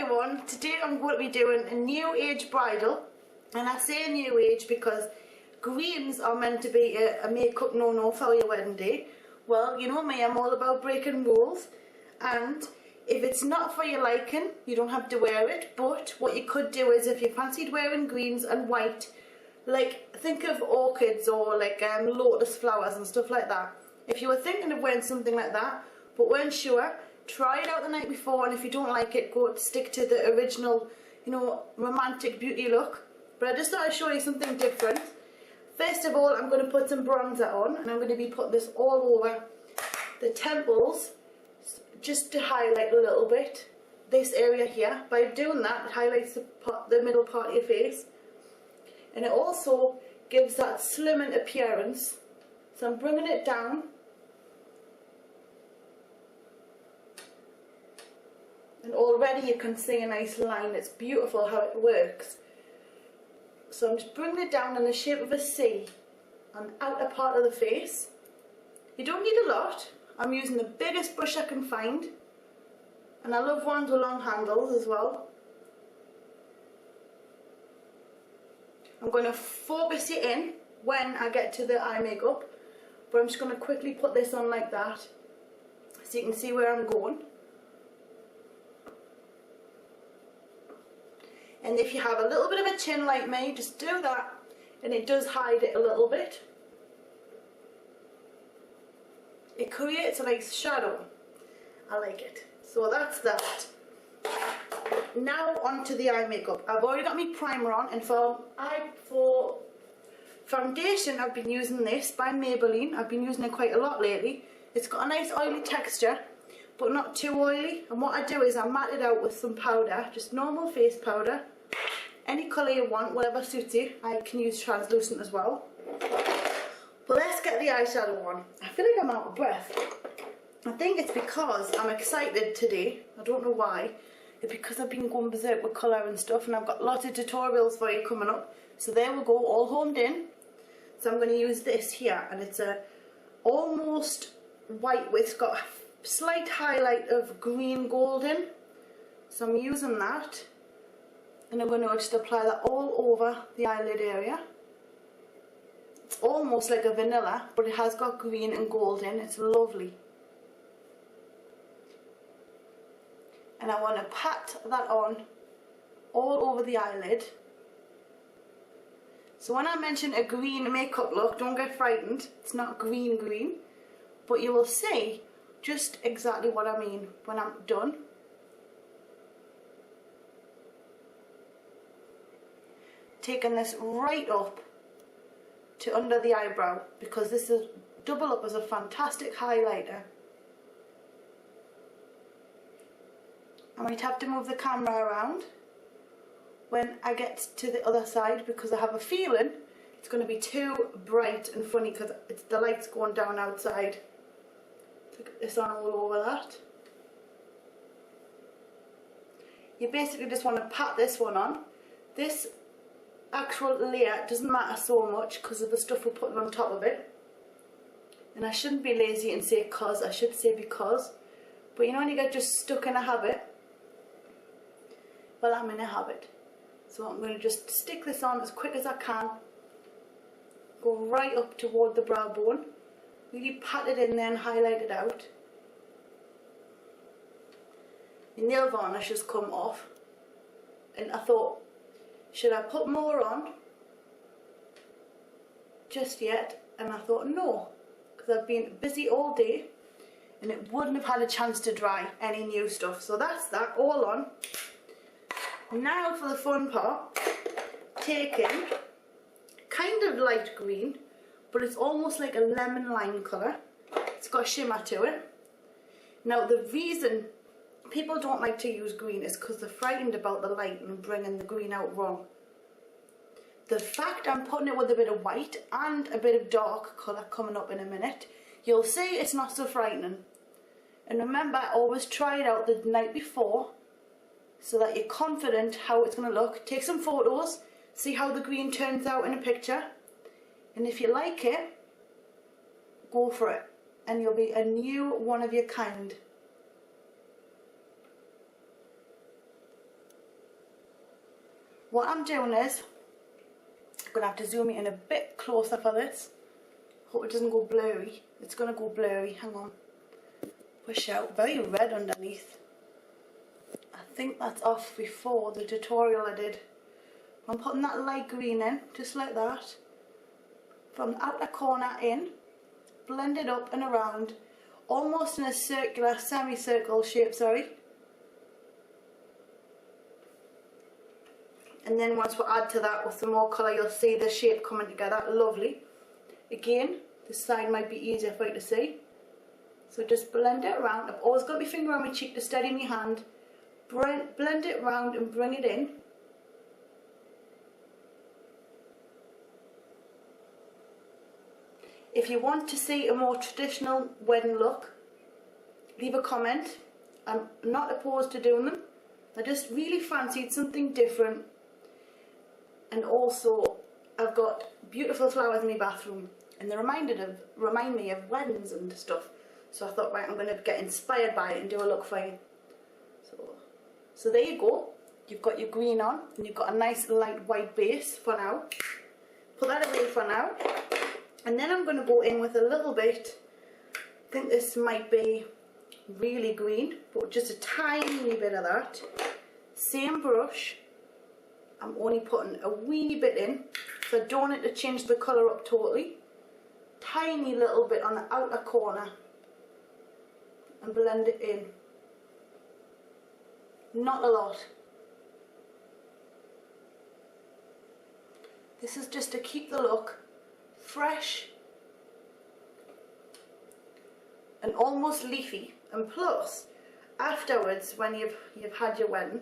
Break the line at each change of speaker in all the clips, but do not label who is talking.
everyone, today I'm going to be doing a new age bridal, and I say new age because greens are meant to be a makeup no-no for your wedding day. Well, you know me, I'm all about breaking rules, and if it's not for your liking, you don't have to wear it. But what you could do is, if you fancied wearing greens and white, like think of orchids or like lotus flowers and stuff like that. If you were thinking of wearing something like that but weren't sure, try it out the night before, and if you don't like it, go stick to the original, you know, romantic beauty look. But I just thought I'd show you something different. First of all, I'm going to put some bronzer on, and I'm going to be putting this all over the temples just to highlight a little bit this area here. By doing that, it highlights the middle part of your face, and it also gives that slimming appearance. So I'm bringing it down, and already you can see a nice line. It's beautiful how it works. So I'm just bringing it down in the shape of a C on the outer part of the face. You don't need a lot. I'm using the biggest brush I can find, and I love ones with long handles as well. I'm going to focus it in when I get to the eye makeup, but I'm just going to quickly put this on like that so you can see where I'm going. And if you have a little bit of a chin like me, just do that, and it does hide it a little bit. It creates a nice shadow. I like it. So that's that. Now onto the eye makeup. I've already got my primer on, and for foundation I've been using this by Maybelline. I've been using it quite a lot lately. It's got a nice oily texture, but not too oily. And what I do is I mat it out with some powder, just normal face powder. Any colour you want, whatever suits you. I can use translucent as well. But let's get the eyeshadow on. I feel like I'm out of breath. I think it's because I'm excited today. I don't know why. It's because I've been going berserk with colour and stuff, and I've got lots of tutorials for you coming up. So there we go, all homed in. So I'm going to use this here, and it's a almost white with, it's got a slight highlight of green golden. So I'm using that, and I'm going to just apply that all over the eyelid area. It's almost like a vanilla, but it has got green and gold in. It's lovely. And I want to pat that on all over the eyelid. So when I mention a green makeup look, don't get frightened. It's not green, but you will see just exactly what I mean when I'm done. Taking this right up to under the eyebrow, because this is double up as a fantastic highlighter. I might have to move the camera around when I get to the other side, because I have a feeling it's going to be too bright and funny because the light's going down outside. Put this on all over that. You basically just want to pat this one on. This actual layer doesn't matter so much because of the stuff we're putting on top of it. And I shouldn't be lazy and say cause, I should say because. But you know when you get just stuck in a habit? Well, I'm in a habit. So I'm going to just stick this on as quick as I can. Go right up toward the brow bone. Really pat it in there and highlight it out. The nail varnish has come off. And I thought, should I put more on just yet? And I thought no, because I've been busy all day and it wouldn't have had a chance to dry any new stuff. So that's that all on. Now for the fun part, taking kind of light green, but it's almost like a lemon lime colour. It's got a shimmer to it. Now the reason people don't like to use green is because they're frightened about the light and bringing the green out wrong. The fact I'm putting it with a bit of white and a bit of dark colour coming up in a minute, you'll see it's not so frightening. And remember, always try it out the night before so that you're confident how it's going to look. Take some photos, see how the green turns out in a picture, and if you like it, go for it, and you'll be a new one of your kind. what I'm doing is, I'm going to have to zoom in a bit closer for this. Hope it doesn't go blurry. It's going to go blurry, hang on. Push out, very red underneath. I think that's off before the tutorial I did. I'm putting that light green in, just like that. From the outer corner in, blend it up and around, almost in a circular, semicircle shape, sorry. And then once we add to that with some more colour, you'll see the shape coming together, lovely. Again, this side might be easier for you to see. So just blend it around. I've always got my finger on my cheek to steady my hand. Blend it round and bring it in. If you want to see a more traditional wedding look, leave a comment. I'm not opposed to doing them. I just really fancied something different. And also, I've got beautiful flowers in my bathroom, and they remind me of weddings and stuff. So I thought, right, I'm going to get inspired by it and do a look for you. So there you go. You've got your green on, and you've got a nice light white base for now. Put that away for now. And then I'm going to go in with a little bit, I think this might be really green, but just a tiny bit of that. Same brush, I'm only putting a wee bit in, so I don't want it to change the colour up totally. Tiny little bit on the outer corner, and blend it in. Not a lot. This is just to keep the look fresh and almost leafy, and plus afterwards when you've had your wedding,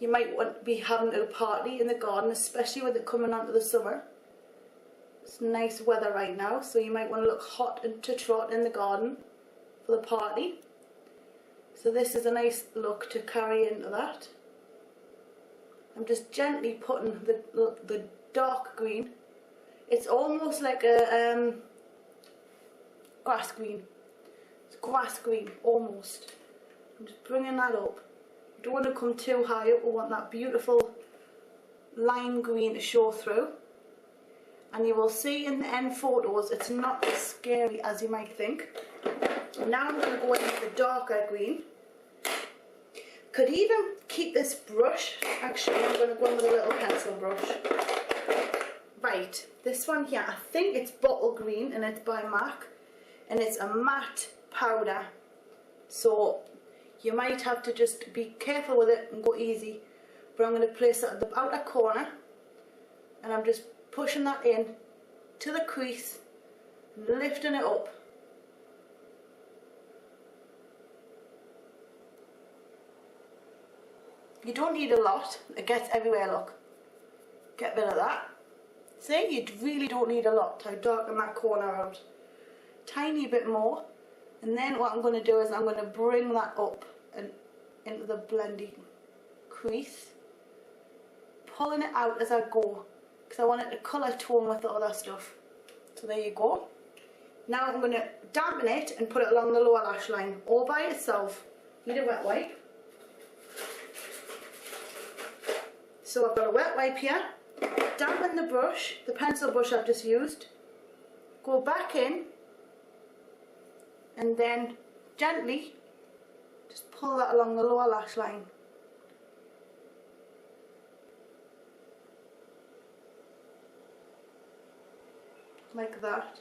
you might want to be having a party in the garden, especially with it coming on to the summer. It's nice weather right now, so you might want to look hot and to trot in the garden for the party. So this is a nice look to carry into that. I'm just gently putting the dark green. It's almost like a grass green. It's grass green, almost. I'm just bringing that up. Don't want to come too high up. We want that beautiful lime green to show through. And you will see in the end photos, it's not as scary as you might think. Now I'm going to go in with the darker green. Could even keep this brush. Actually, I'm going to go in with a little pencil brush. Right, this one here, I think it's bottle green, and it's by MAC, and it's a matte powder. So you might have to just be careful with it and go easy. But I'm going to place it at the outer corner, and I'm just pushing that in to the crease, lifting it up. You don't need a lot, it gets everywhere, look. Get rid of that. See, you really don't need a lot to darken that corner out. Tiny bit more, and then what I'm going to do is I'm going to bring that up and into the blending crease, pulling it out as I go, because I want it to colour tone with the other stuff. So there you go. Now I'm going to dampen it and put it along the lower lash line, all by itself. Need a wet wipe. So I've got a wet wipe here, dampen the brush, the pencil brush I've just used, go back in, and then gently just pull that along the lower lash line. Like that.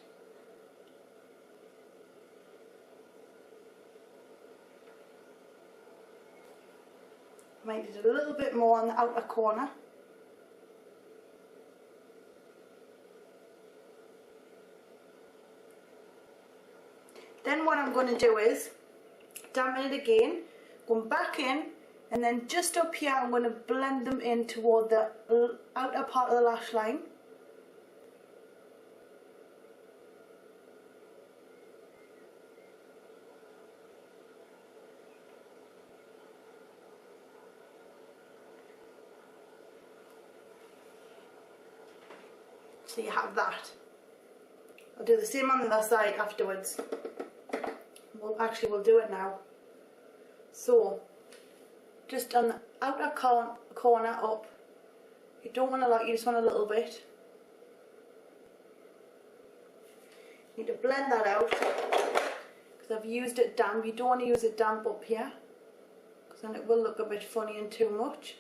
Might need a little bit more on the outer corner. Then what I'm going to do is dampen it again, going back in, and then just up here I'm going to blend them in toward the outer part of the lash line. So you have that. I'll do the same on the other side afterwards. We'll do it now. So, just on the outer corner up, You don't want a lot, you just want a little bit. You need to blend that out because I've used it damp. You don't want to use it damp up here because then it will look a bit funny and too much.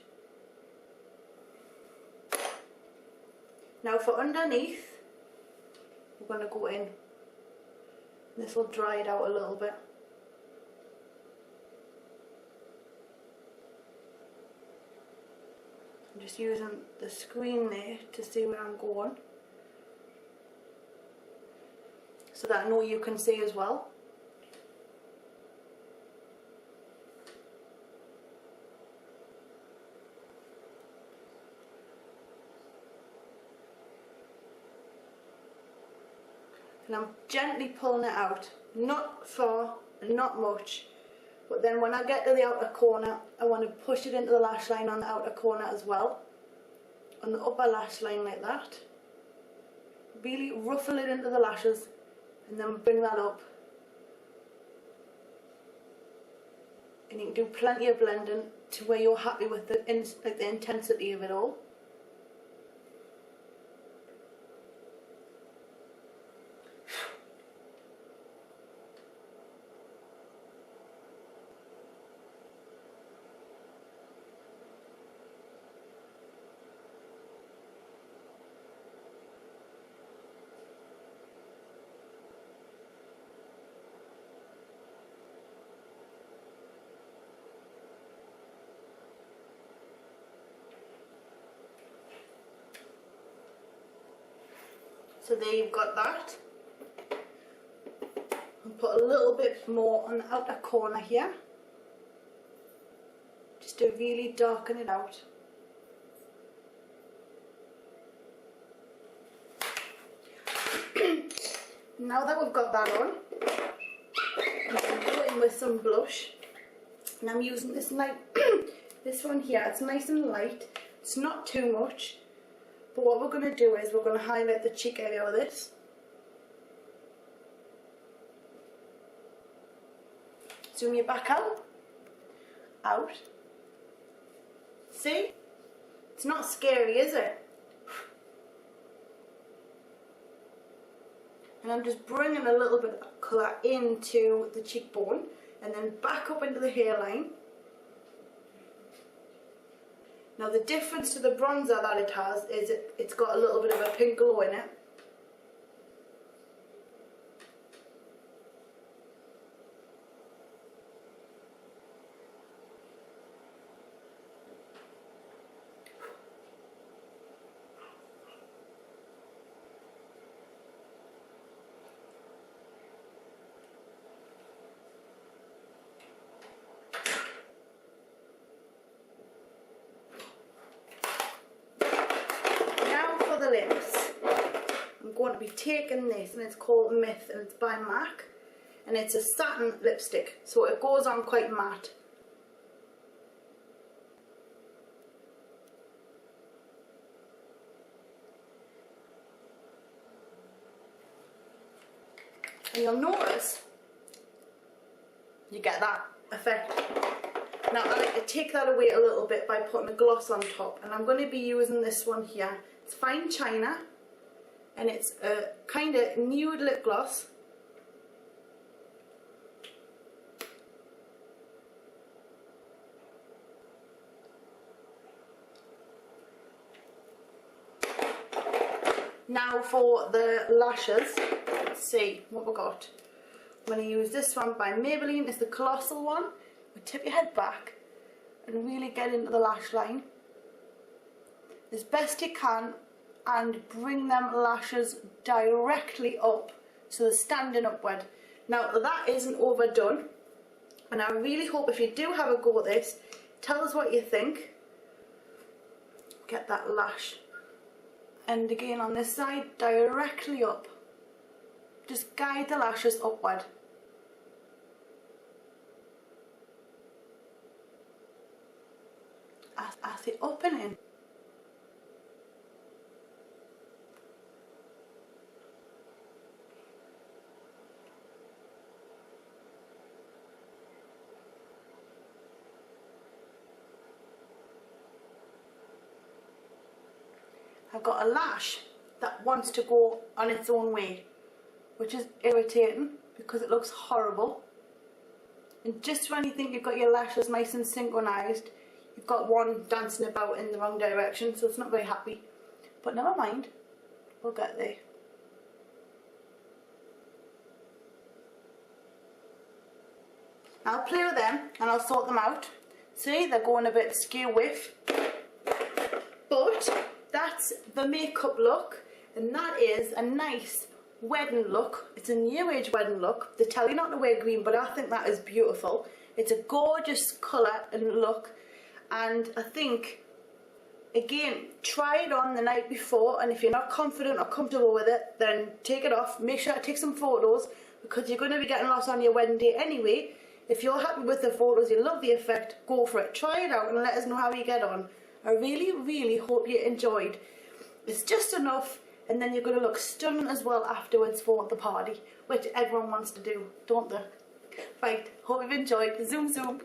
Now for underneath, we're going to go in. This will dry it out a little bit. I'm just using the screen there to see where I'm going, so that I know you can see as well. And I'm gently pulling it out, not far and not much, but then when I get to the outer corner, I want to push it into the lash line on the outer corner as well, on the upper lash line like that. Really ruffle it into the lashes and then bring that up. And you can do plenty of blending to where you're happy with the intensity of it all. So there you've got that. I'll put a little bit more on the outer corner here, just to really darken it out. Now that we've got that on, I'm going to go in with some blush. And I'm using this this one here. It's nice and light. It's not too much. But what we're going to do is we're going to highlight the cheek area with this. Zoom your back out. Out. See? It's not scary, is it? And I'm just bringing a little bit of colour into the cheekbone and then back up into the hairline. Now the difference to the bronzer that it has is it's got a little bit of a pink glow in it. The lips, I'm going to be taking this, and it's called Myth, and it's by MAC, and it's a satin lipstick, so it goes on quite matte. And you'll notice you get that effect. Now I like to take that away a little bit by putting a gloss on top, and I'm going to be using this one here. It's Fine China, and it's a kind of nude lip gloss. Now for the lashes, let's see what we got. I'm going to use this one by Maybelline. It's the colossal one. Tip your head back and really get into the lash line as best you can and bring them lashes directly up so they're standing upward. Now that isn't overdone, and I really hope if you do have a go at this, tell us what you think. Get that lash, and again on this side, directly up. Just guide the lashes upward. As they up and in. I've got a lash that wants to go on its own way, which is irritating because it looks horrible. And just when you think you've got your lashes nice and synchronised, you've got one dancing about in the wrong direction, so it's not very happy. But never mind, we'll get there. I'll play with them and I'll sort them out. See, they're going a bit skew with. But that's the makeup look, and that is a nice wedding look. It's a new age wedding look. They tell you not to wear green, but I think that is beautiful. It's a gorgeous colour and look, and I think, again, try it on the night before, and if you're not confident or comfortable with it, then take it off. Make sure to take some photos, because you're going to be getting lost on your wedding day anyway. If you're happy with the photos, you love the effect, go for it. Try it out and let us know how you get on. I really hope you enjoyed. It's just enough, and then you're going to look stunning as well afterwards for the party, which everyone wants to do, don't they? Right, hope you've enjoyed. Zoom zoom.